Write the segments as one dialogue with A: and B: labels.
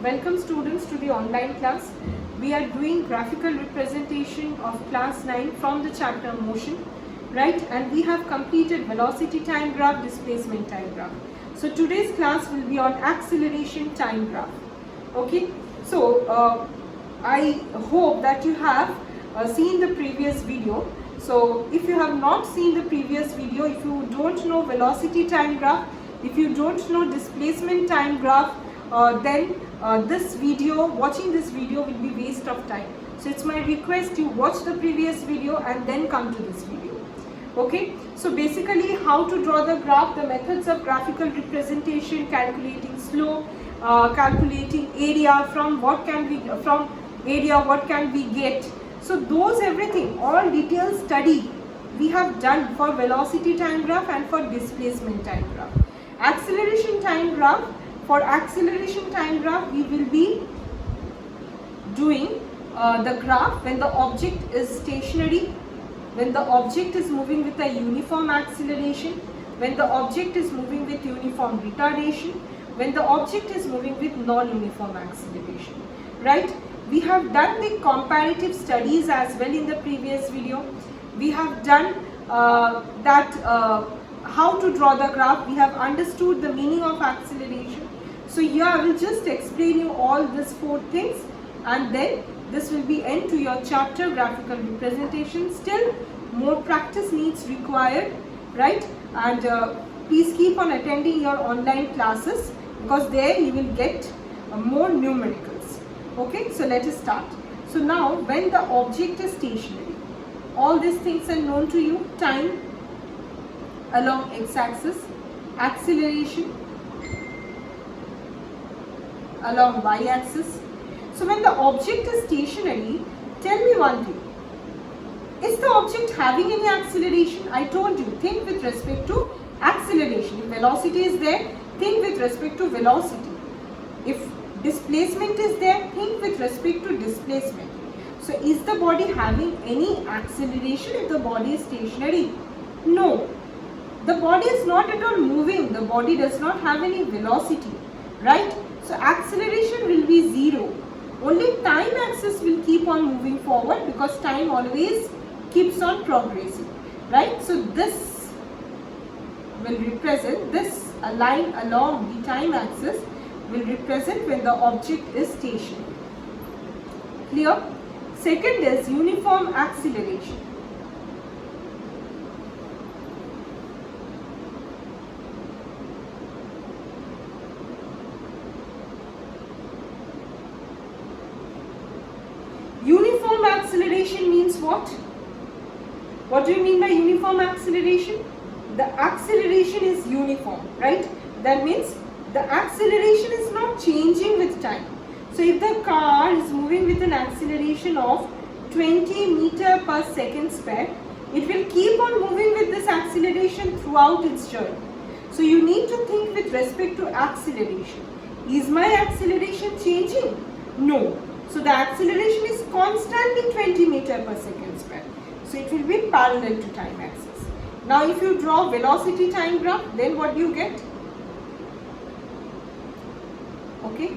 A: Welcome students to the online class. We are doing graphical representation of class 9 from the chapter motion, right? And we have completed velocity time graph, displacement time graph. So today's class will be on acceleration time graph. Okay, so I hope that you have seen the previous video. So if you have not seen the previous video, if you don't know velocity time graph, if you don't know displacement time graph, then watching this video will be waste of time. So it's my request you watch the previous video and then come to this video. Okay, so basically how to draw the graph, the methods of graphical representation, calculating slope, calculating area, what can we get. So those everything, all detailed study we have done for velocity time graph and for displacement time graph. Acceleration time graph, for acceleration time graph we will be doing the graph when the object is stationary, when the object is moving with a uniform acceleration, when the object is moving with uniform retardation, when the object is moving with non-uniform acceleration, right? We have done the comparative studies as well in the previous video. We have done how to draw the graph. We have understood the meaning of acceleration. So here I will just explain you all these 4 things, and then this will be end to your chapter graphical representation. Still more practice needs required, right? And please keep on attending your online classes, because there you will get more numericals. Okay, so let us start. So now when the object is stationary, all these things are known to you: time along x-axis, acceleration along y-axis. So when the object is stationary, tell me one thing, is the object having any acceleration? I told you, think with respect to acceleration. If velocity is there, think with respect to velocity. If displacement is there, think with respect to displacement. So is the body having any acceleration if the body is stationary? No. The body is not at all moving. The body does not have any velocity, right? So acceleration will be 0. Only time axis will keep on moving forward, because time always keeps on progressing, right? So this will represent, this line along the time axis will represent when the object is stationary. Clear? Second is uniform acceleration. Uniform acceleration means what? What do you mean by uniform acceleration? The acceleration is uniform, right? That means the acceleration is not changing with time. So if the car is moving with an acceleration of 20 meter per second square, it will keep on moving with this acceleration throughout its journey. So you need to think with respect to acceleration. Is my acceleration changing? No. So the acceleration is constantly 20 meter per second square. So it will be parallel to time axis. Now if you draw velocity time graph, then what do you get? Okay.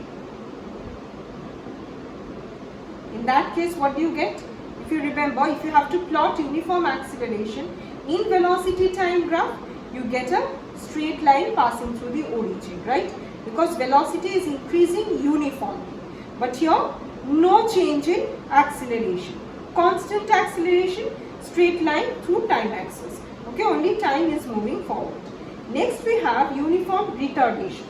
A: In that case, what do you get? If you remember, if you have to plot uniform acceleration in velocity time graph, you get a straight line passing through the origin, right? Because velocity is increasing uniformly. But here, no change in acceleration. Constant acceleration, straight line through time axis. Okay, only time is moving forward. Next we have uniform retardation.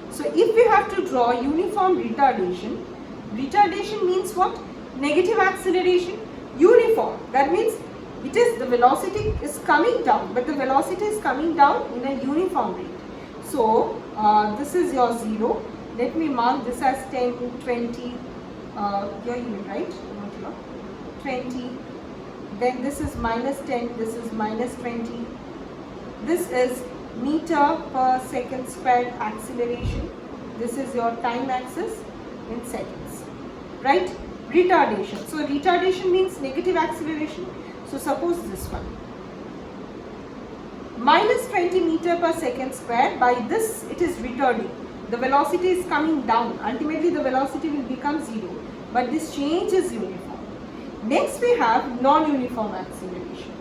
A: So if we have to draw uniform retardation, retardation means what? Negative acceleration, uniform. That means it is, the velocity is coming down, but the velocity is coming down in a uniform rate. So this is your 0. Let me mark this as 10, 20. Here you will write, not here. 20. Then this is minus 10. This is minus 20. This is meter per second squared acceleration. This is your time axis in seconds, right? Retardation. So retardation means negative acceleration. So suppose this one. minus 20 meter per second square. By this it is returning. The velocity is coming down. Ultimately the velocity will become 0. But this change is uniform. Next we have non-uniform acceleration.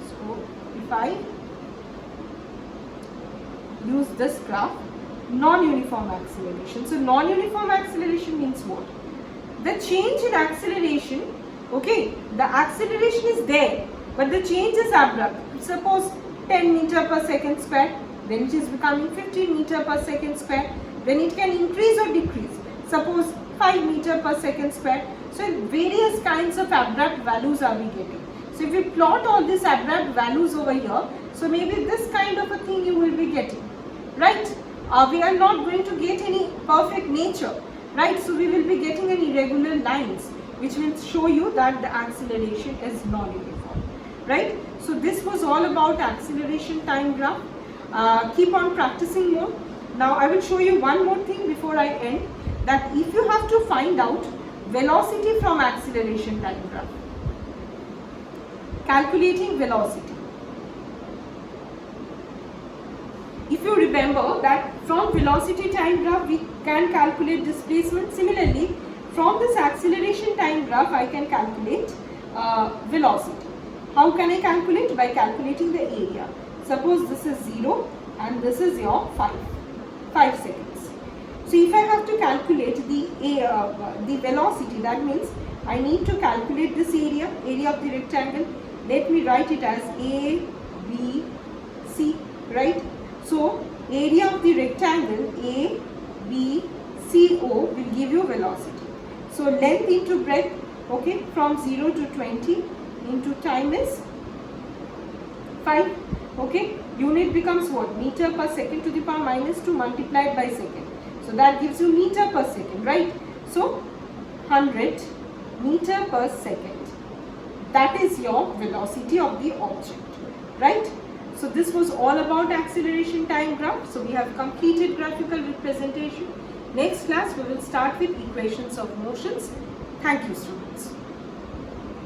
A: So if I use this graph, non-uniform acceleration. So non-uniform acceleration means what? The change in acceleration, okay, the acceleration is there, but the change is abrupt. Suppose 10 meter per second square, then it is becoming 15 meter per second square, then it can increase or decrease. Suppose 5 meter per second square. So various kinds of abrupt values are we getting. So if we plot all these abrupt values over here, so maybe this kind of a thing you will be getting, right? We are not going to get any perfect nature, right? So we will be getting an irregular lines, which will show you that the acceleration is non-uniform, right? So this was all about acceleration time graph. Keep on practicing more. Now I will show you one more thing before I end, that if you have to find out velocity from acceleration time graph, calculating velocity. If you remember that from velocity time graph we can calculate displacement. Similarly, from this acceleration time graph I can calculate velocity. How can I calculate? By calculating the area. Suppose this is 0 and this is your 5 seconds. So if I have to calculate the velocity, that means I need to calculate this area of the rectangle. Let me write it as A, B, C, right? So area of the rectangle A, B, C, O will give you velocity. So length into breadth, okay, from 0 to 20 into time is 5, okay. Unit becomes what? Meter per second to the power minus 2 multiplied by second. So that gives you meter per second, right? So 100 meter per second. That is your velocity of the object, right? So this was all about acceleration time graph. So we have completed graphical representation. Next class we will start with equations of motions. Thank you, students.